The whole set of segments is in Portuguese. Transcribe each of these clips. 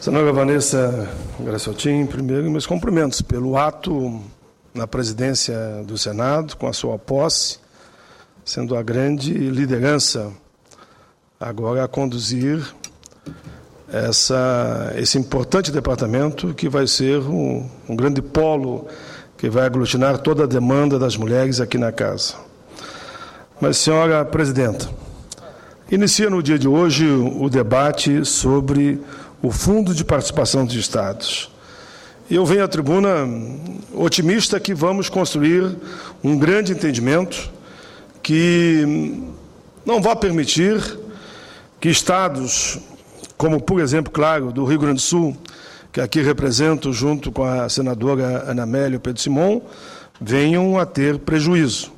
Senadora Vanessa Graciotin, primeiro, meus cumprimentos pelo ato na presidência do Senado, com a sua posse, sendo a grande liderança agora a conduzir esse importante departamento que vai ser um grande polo que vai aglutinar toda a demanda das mulheres aqui na casa. Mas, senhora presidenta, inicia no dia de hoje o debate sobre o Fundo de Participação dos Estados. E eu venho à tribuna otimista que vamos construir um grande entendimento que não vai permitir que estados, como, por exemplo, claro, do Rio Grande do Sul, que aqui represento junto com a senadora Ana Amélia Pedro Simon, venham a ter prejuízo.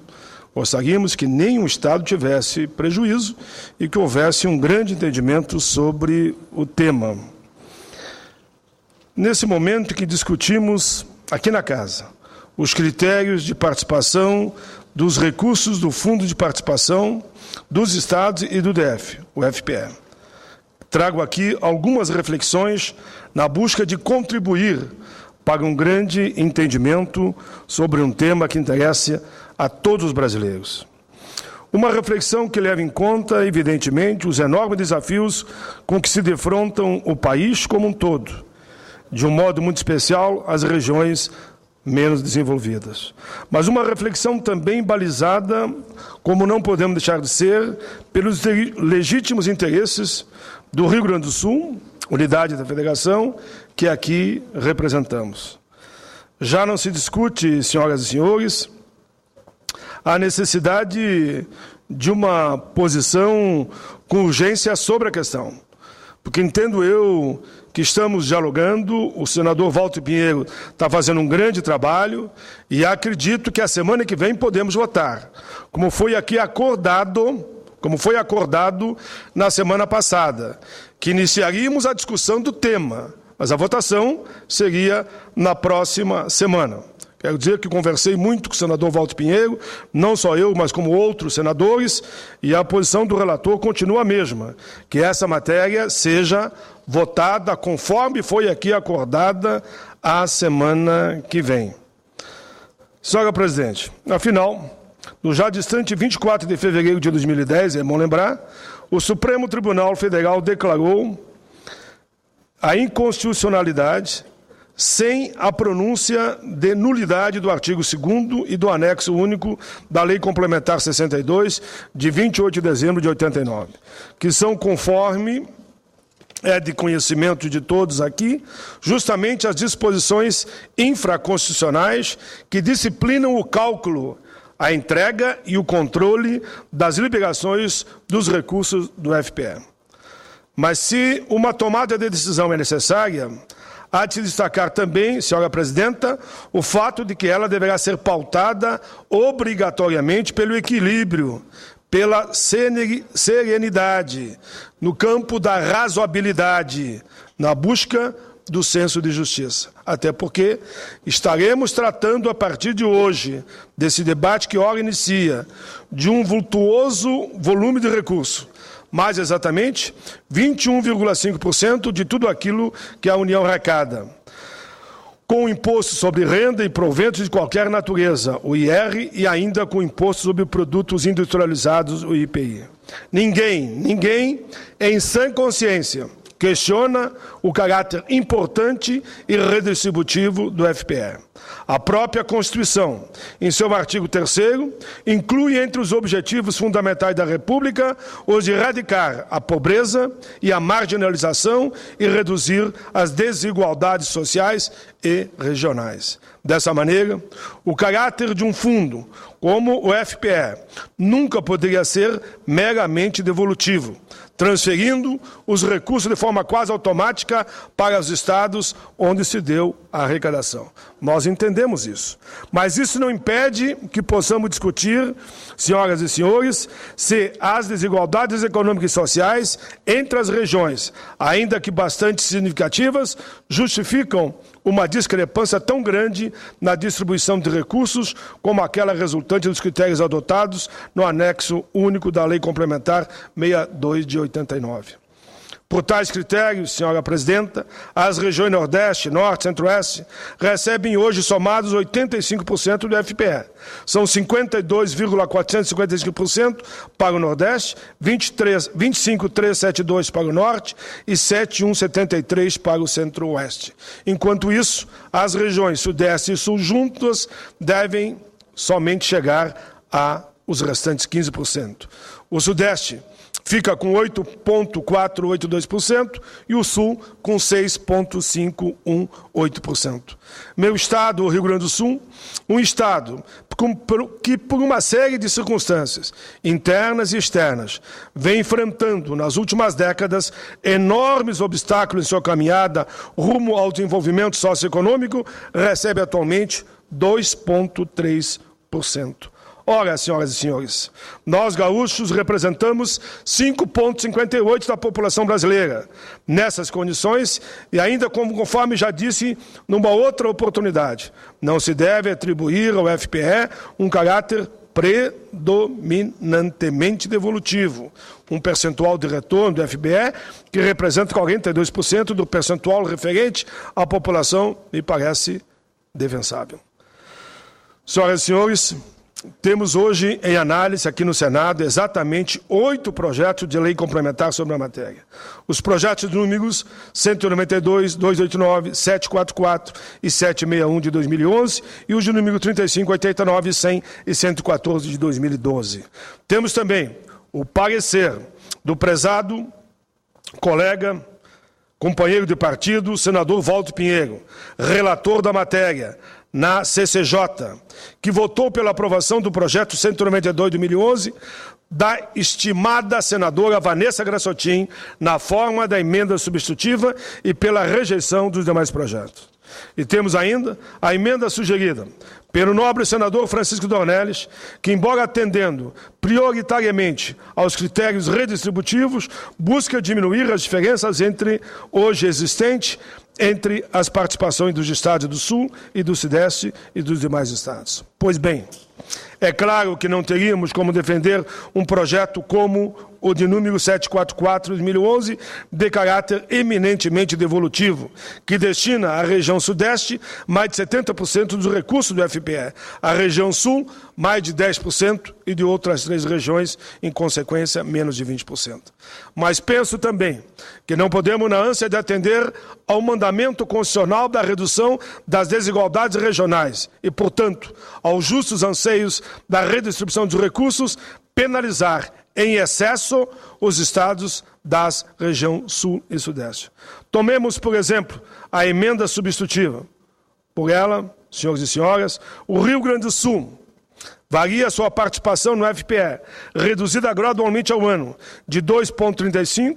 Gostaríamos que nenhum estado tivesse prejuízo e que houvesse um grande entendimento sobre o tema. Nesse momento que discutimos aqui na casa os critérios de participação dos recursos do Fundo de Participação dos Estados e do DF, o FPE. Trago aqui algumas reflexões na busca de contribuir para um grande entendimento sobre um tema que interessa a todos os brasileiros. Uma reflexão que leva em conta, evidentemente, os enormes desafios com que se defrontam o país como um todo, de um modo muito especial as regiões menos desenvolvidas. Mas uma reflexão também balizada, como não podemos deixar de ser, pelos legítimos interesses do Rio Grande do Sul, unidade da federação, que aqui representamos. Já não se discute, senhoras e senhores, a necessidade de uma posição com urgência sobre a questão, porque entendo eu que estamos dialogando, o senador Walter Pinheiro está fazendo um grande trabalho e acredito que a semana que vem podemos votar, como foi acordado na semana passada, que iniciaríamos a discussão do tema, mas a votação seria na próxima semana. Quero dizer que conversei muito com o senador Walter Pinheiro, não só eu, mas como outros senadores, e a posição do relator continua a mesma, que essa matéria seja votada conforme foi aqui acordada a semana que vem. Senhora presidente, afinal, no já distante 24 de fevereiro de 2010, é bom lembrar, o Supremo Tribunal Federal declarou a inconstitucionalidade sem a pronúncia de nulidade do artigo 2º e do anexo único da Lei Complementar 62, de 28 de dezembro de 89, que são conforme é de conhecimento de todos aqui, justamente as disposições infraconstitucionais que disciplinam o cálculo, a entrega e o controle das liberações dos recursos do FPE. Mas se uma tomada de decisão é necessária, há de se destacar também, senhora presidenta, o fato de que ela deverá ser pautada obrigatoriamente pelo equilíbrio, pela serenidade, no campo da razoabilidade, na busca do senso de justiça. Até porque estaremos tratando a partir de hoje, desse debate que ora inicia, de um vultuoso volume de recursos, mais exatamente 21,5% de tudo aquilo que a União arrecada, com o imposto sobre renda e proventos de qualquer natureza, o IR, e ainda com o imposto sobre produtos industrializados, o IPI. Ninguém, em sã consciência, questiona o caráter importante e redistributivo do FPE. A própria Constituição, em seu artigo 3º, inclui entre os objetivos fundamentais da República os de erradicar a pobreza e a marginalização e reduzir as desigualdades sociais e regionais. Dessa maneira, o caráter de um fundo, como o FPE, nunca poderia ser meramente devolutivo, transferindo os recursos de forma quase automática para os estados onde se deu a arrecadação. Nós entendemos isso. Mas isso não impede que possamos discutir, senhoras e senhores, se as desigualdades econômicas e sociais entre as regiões, ainda que bastante significativas, justificam uma discrepância tão grande na distribuição de recursos como aquela resultante dos critérios adotados no anexo único da Lei Complementar 62 de 89. Por tais critérios, senhora presidenta, as regiões Nordeste, Norte, Centro-Oeste recebem hoje somados 85% do FPE. São 52,455% para o Nordeste, 25,372 para o Norte e 7,173 para o Centro-Oeste. Enquanto isso, as regiões Sudeste e Sul juntas devem somente chegar aos restantes 15%. O Sudeste fica com 8,482% e o Sul com 6,518%. Meu estado, o Rio Grande do Sul, um estado que, por uma série de circunstâncias internas e externas, vem enfrentando, nas últimas décadas, enormes obstáculos em sua caminhada rumo ao desenvolvimento socioeconômico, recebe atualmente 2,3%. Ora, senhoras e senhores, nós gaúchos representamos 5,58% da população brasileira. Nessas condições, e ainda conforme já disse numa outra oportunidade, não se deve atribuir ao FPE um caráter predominantemente devolutivo, um percentual de retorno do FPE que representa 42% do percentual referente à população, me parece defensável. Senhoras e senhores, temos hoje em análise aqui no Senado exatamente 8 projetos de lei complementar sobre a matéria. Os projetos números 192, 289, 744 e 761 de 2011 e os de número 35, 89, 100 e 114 de 2012. Temos também o parecer do prezado colega, companheiro de partido, senador Walter Pinheiro, relator da matéria, na CCJ, que votou pela aprovação do projeto 192 de 2011, da estimada senadora Vanessa Graçotin, na forma da emenda substitutiva e pela rejeição dos demais projetos. E temos ainda a emenda sugerida pelo nobre senador Francisco Dornelles, que, embora atendendo prioritariamente aos critérios redistributivos, busca diminuir as diferenças hoje existentes entre as participações dos estados do Sul e do Sudeste e dos demais estados. Pois bem, é claro que não teríamos como defender um projeto como o de número 744 de 2011, de caráter eminentemente devolutivo, que destina à região Sudeste mais de 70% dos recursos do FPE, à região Sul mais de 10% e de outras 3 regiões, em consequência, menos de 20%. Mas penso também que não podemos, na ânsia de atender ao mandamento constitucional da redução das desigualdades regionais e, portanto, aos justos anseios da redistribuição dos recursos, penalizar em excesso os estados das regiões Sul e Sudeste. Tomemos, por exemplo, a emenda substitutiva. Por ela, senhores e senhoras, o Rio Grande do Sul varia sua participação no FPE, reduzida gradualmente ao ano, de 2,35%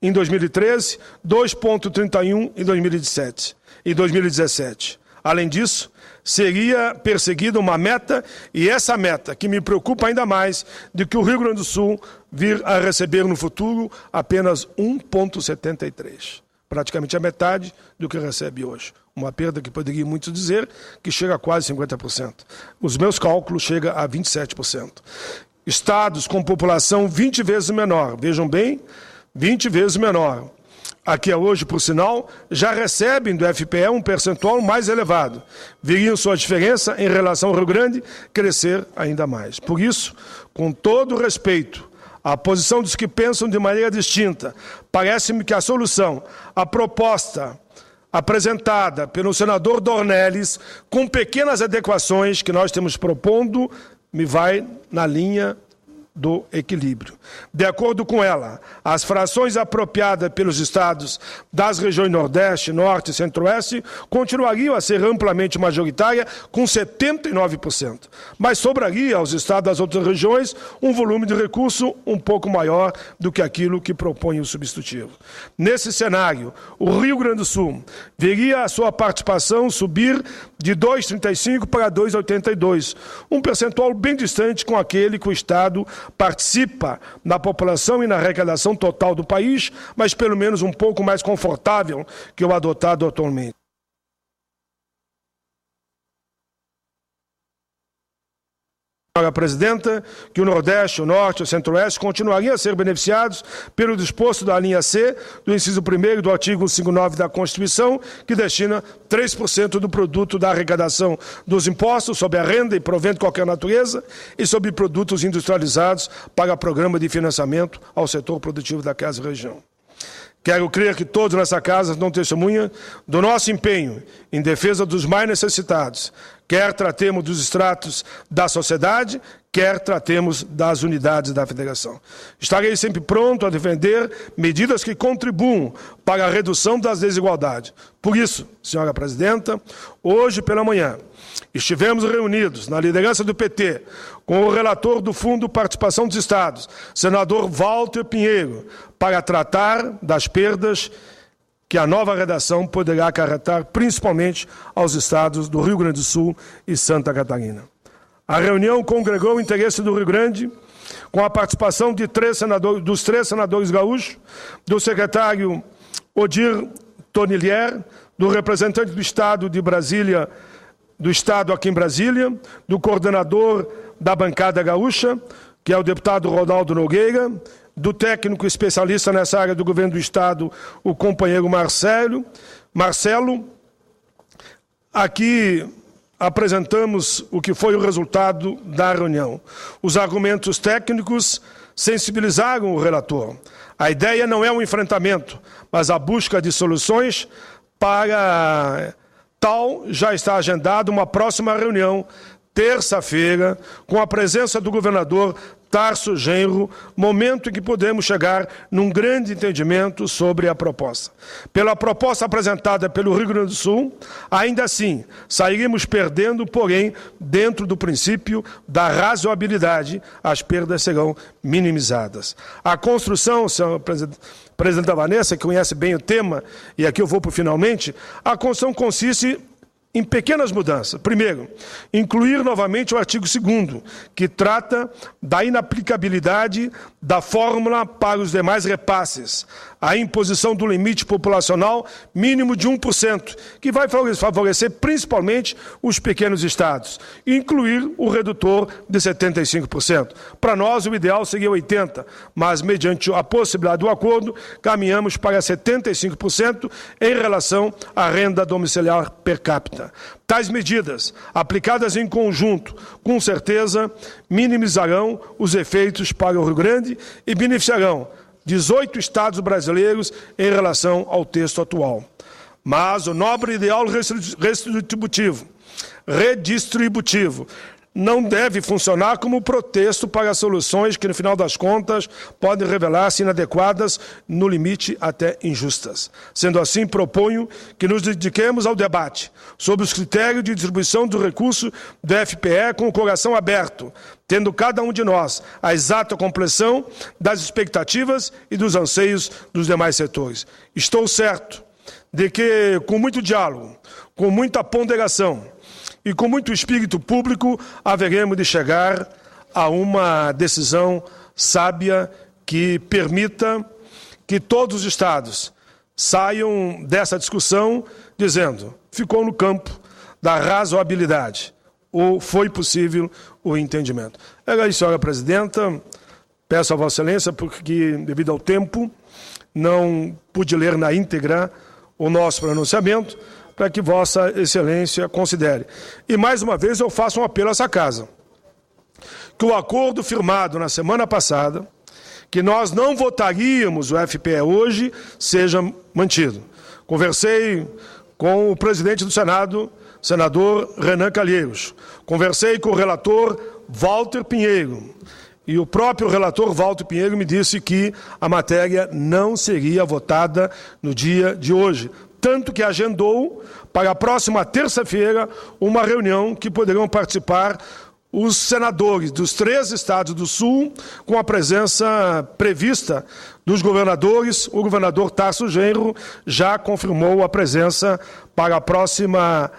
em 2013, 2,31% em 2017 e 2017. Além disso, seria perseguida uma meta, e essa meta que me preocupa ainda mais, de que o Rio Grande do Sul vir a receber no futuro apenas 1,73%. Praticamente a metade do que recebe hoje. Uma perda que poderia muito dizer que chega a quase 50%. Os meus cálculos chegam a 27%. Estados com população 20 vezes menor, vejam bem, 20 vezes menor. Aqui hoje, por sinal, já recebem do FPE um percentual mais elevado. Viriam sua diferença em relação ao Rio Grande crescer ainda mais. Por isso, com todo o respeito à posição dos que pensam de maneira distinta, parece-me que a solução, a proposta apresentada pelo senador Dornelles, com pequenas adequações que nós temos propondo, me vai na linha do equilíbrio. De acordo com ela, as frações apropriadas pelos estados das regiões Nordeste, Norte e Centro-Oeste continuariam a ser amplamente majoritária, com 79%, mas sobraria aos estados das outras regiões um volume de recurso um pouco maior do que aquilo que propõe o substitutivo. Nesse cenário, o Rio Grande do Sul veria a sua participação subir de 2,35% para 2,82%, um percentual bem distante com aquele que o estado participa na população e na arrecadação total do país, mas pelo menos um pouco mais confortável que o adotado atualmente. Senhora Presidenta, que o Nordeste, o Norte e o Centro-Oeste continuariam a ser beneficiados pelo disposto da linha C do inciso 1º do artigo 159 da Constituição, que destina 3% do produto da arrecadação dos impostos sobre a renda e provento de qualquer natureza e sobre produtos industrializados para programa de financiamento ao setor produtivo da casa e região. Quero crer que todos nessa casa não testemunham do nosso empenho em defesa dos mais necessitados, quer tratemos dos estratos da sociedade, quer tratemos das unidades da Federação. Estarei sempre pronto a defender medidas que contribuam para a redução das desigualdades. Por isso, senhora Presidenta, hoje pela manhã, estivemos reunidos na liderança do PT com o relator do Fundo Participação dos Estados, senador Walter Pinheiro, para tratar das perdas que a nova redação poderá acarretar principalmente aos estados do Rio Grande do Sul e Santa Catarina. A reunião congregou o interesse do Rio Grande com a participação de dos três senadores gaúchos, do secretário Odir Tonilier, do representante do Estado de Brasília, do Estado aqui em Brasília, do coordenador da bancada gaúcha, que é o deputado Ronaldo Nogueira, do técnico especialista nessa área do governo do Estado, o companheiro Marcelo. Aqui apresentamos o que foi o resultado da reunião. Os argumentos técnicos sensibilizaram o relator. A ideia não é um enfrentamento, mas a busca de soluções. Para tal, já está agendada uma próxima reunião, terça-feira, com a presença do governador Tarso Genro, momento em que podemos chegar num grande entendimento sobre a proposta. Pela proposta apresentada pelo Rio Grande do Sul, ainda assim, sairíamos perdendo, porém, dentro do princípio da razoabilidade, as perdas serão minimizadas. A construção, senhor Presidenta Vanessa, que conhece bem o tema, e aqui eu vou para o finalmente, a construção consiste em pequenas mudanças. Primeiro, incluir novamente o artigo 2º, que trata da inaplicabilidade da fórmula para os demais repasses, a imposição do limite populacional mínimo de 1%, que vai favorecer principalmente os pequenos estados, e incluir o redutor de 75%. Para nós, o ideal seria 80%, mas, mediante a possibilidade do acordo, caminhamos para 75% em relação à renda domiciliar per capita. Tais medidas, aplicadas em conjunto, com certeza, minimizarão os efeitos para o Rio Grande e beneficiarão 18 estados brasileiros em relação ao texto atual. Mas o nobre ideal redistributivo não deve funcionar como pretexto para soluções que, no final das contas, podem revelar-se inadequadas, no limite até injustas. Sendo assim, proponho que nos dediquemos ao debate sobre os critérios de distribuição do recurso do FPE com o coração aberto, tendo cada um de nós a exata compreensão das expectativas e dos anseios dos demais setores. Estou certo de que, com muito diálogo, com muita ponderação e com muito espírito público, haveremos de chegar a uma decisão sábia que permita que todos os estados saiam dessa discussão dizendo: ficou no campo da razoabilidade, ou foi possível o entendimento. Era isso, senhora Presidenta. Peço a Vossa Excelência, porque, devido ao tempo, não pude ler na íntegra o nosso pronunciamento, para que Vossa Excelência considere. E, mais uma vez, eu faço um apelo a essa casa, que o acordo firmado na semana passada, que nós não votaríamos o FPE hoje, seja mantido. Conversei com o presidente do Senado, senador Renan Calheiros. Conversei com o relator Walter Pinheiro. E o próprio relator Walter Pinheiro me disse que a matéria não seria votada no dia de hoje. Tanto que agendou para a próxima terça-feira uma reunião que poderão participar os senadores dos 3 estados do Sul, com a presença prevista dos governadores. O governador Tarso Genro já confirmou a presença para a próxima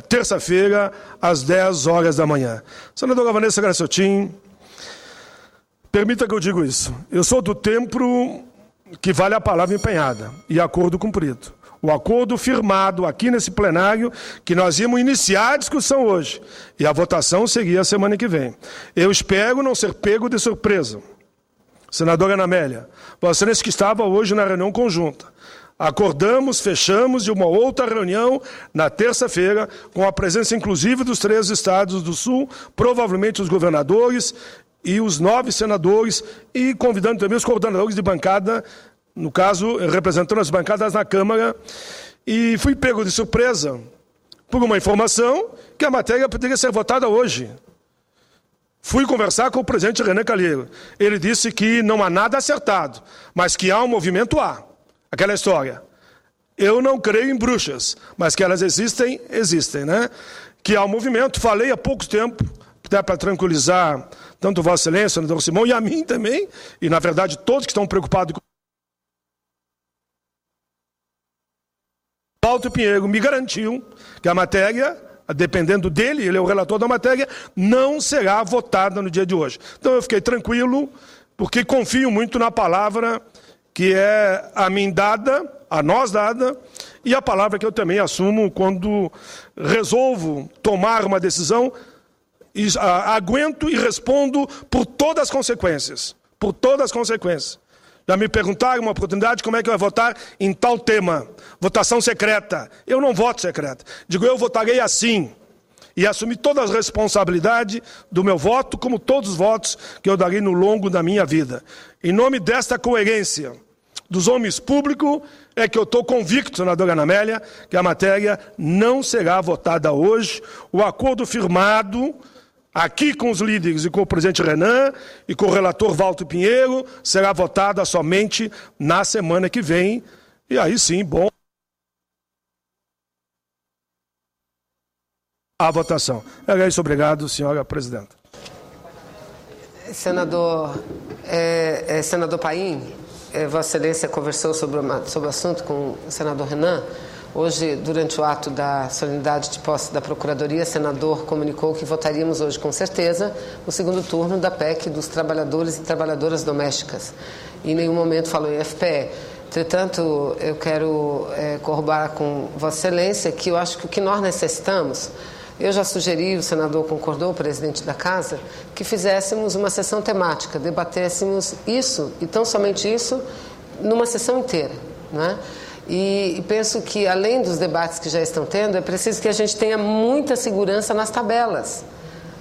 terça-feira, às 10 horas da manhã. Senadora Vanessa Graciotin, permita que eu diga isso. Eu sou do tempo que vale a palavra empenhada e acordo cumprido. o acordo firmado aqui nesse plenário, que nós íamos iniciar a discussão hoje, e a votação seria a semana que vem. Eu espero não ser pego de surpresa. Senadora Ana Amélia, Vossa Excelência que estava hoje na reunião conjunta. Acordamos, fechamos de uma outra reunião na terça-feira, com a presença inclusive dos 3 estados do Sul, provavelmente os governadores e os 9 senadores, e convidando também os coordenadores de bancada, no caso, representando as bancadas na Câmara, e fui pego de surpresa por uma informação que a matéria poderia ser votada hoje. Fui conversar com o presidente Renan Calheiros. Ele disse que não há nada acertado, mas que há um movimento A. Aquela história. Eu não creio em bruxas, mas que elas existem, existem, né? Que há um movimento, falei há pouco tempo, até para tranquilizar tanto Vossa Excelência, senador Simão, e a mim também, e na verdade todos que estão preocupados com Walter Pinheiro me garantiu que a matéria, dependendo dele, ele é o relator da matéria, não será votada no dia de hoje. Então eu fiquei tranquilo, porque confio muito na palavra que é a mim dada, a nós dada, e a palavra que eu também assumo quando resolvo tomar uma decisão, aguento e respondo por todas as consequências. Por todas as consequências. Já me perguntaram uma oportunidade como é que eu vou votar em tal tema. Votação secreta. Eu não voto secreta. Digo, eu votarei assim. E assumi todas as responsabilidades do meu voto, como todos os votos que eu darei no longo da minha vida. Em nome desta coerência dos homens públicos, é que eu estou convicto, senadora Ana Amélia, que a matéria não será votada hoje. O acordo firmado aqui com os líderes e com o presidente Renan e com o relator Walter Pinheiro será votada somente na semana que vem. E aí sim, bom, a votação. É isso, obrigado, senhora presidenta. Senador Paim, Vossa Excelência conversou sobre o assunto com o senador Renan. Hoje, durante o ato da solenidade de posse da Procuradoria, o senador comunicou que votaríamos hoje, com certeza, o segundo turno da PEC dos trabalhadores e trabalhadoras domésticas. Em nenhum momento falou em FPE. Entretanto, eu quero corroborar com Vossa Excelência que eu acho que o que nós necessitamos, eu já sugeri, o senador concordou, o presidente da Casa, que fizéssemos uma sessão temática, debatêssemos isso, e tão somente isso, numa sessão inteira, né? E penso que, além dos debates que já estão tendo, é preciso que a gente tenha muita segurança nas tabelas,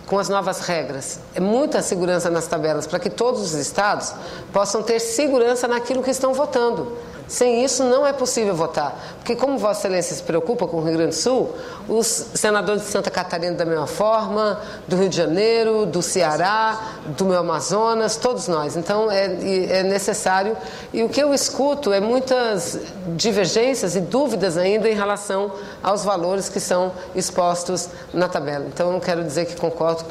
com as novas regras. É muita segurança nas tabelas, para que todos os estados possam ter segurança naquilo que estão votando. Sem isso, não é possível votar. Porque, como Vossa Excelência se preocupa com o Rio Grande do Sul, os senadores de Santa Catarina da mesma forma, do Rio de Janeiro, do Ceará, do meu Amazonas, todos nós. Então, é necessário. E o que eu escuto é muitas divergências e dúvidas ainda em relação aos valores que são expostos na tabela. Então, eu não quero dizer que concordo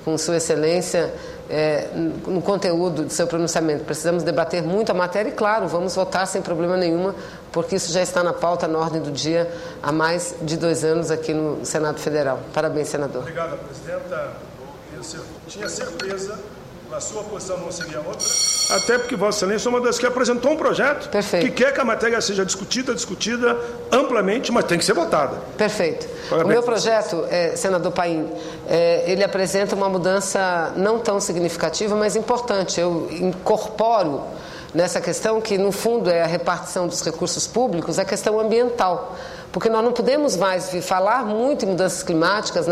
com Sua Excelência no conteúdo do seu pronunciamento. Precisamos debater muito a matéria e, claro, vamos votar sem problema nenhuma, porque isso já está na pauta, na ordem do dia, há mais de 2 anos aqui no Senado Federal. Parabéns, senador. Obrigado, presidenta. Eu tinha certeza que a sua posição não seria outra, até porque Vossa Excelência é uma das que apresentou um projeto que quer que a matéria seja discutida amplamente, mas tem que ser votada. Perfeito. Parabéns. O meu projeto, senador Paim, ele apresenta uma mudança não tão significativa, mas importante. Eu incorporo nessa questão que, no fundo, é a repartição dos recursos públicos, a questão ambiental. Porque nós não podemos mais falar muito em mudanças climáticas,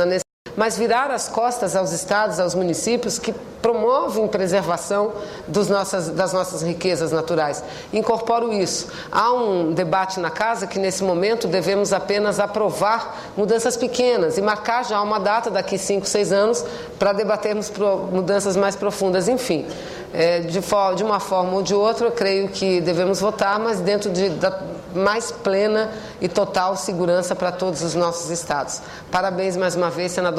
mas virar as costas aos estados, aos municípios que promovem preservação das nossas riquezas naturais. Incorporo isso. Há um debate na Casa que, nesse momento, devemos apenas aprovar mudanças pequenas e marcar já uma data daqui 5, 6 anos para debatermos mudanças mais profundas. Enfim, de uma forma ou de outra, eu creio que devemos votar, mas dentro da mais plena e total segurança para todos os nossos estados. Parabéns mais uma vez, senador.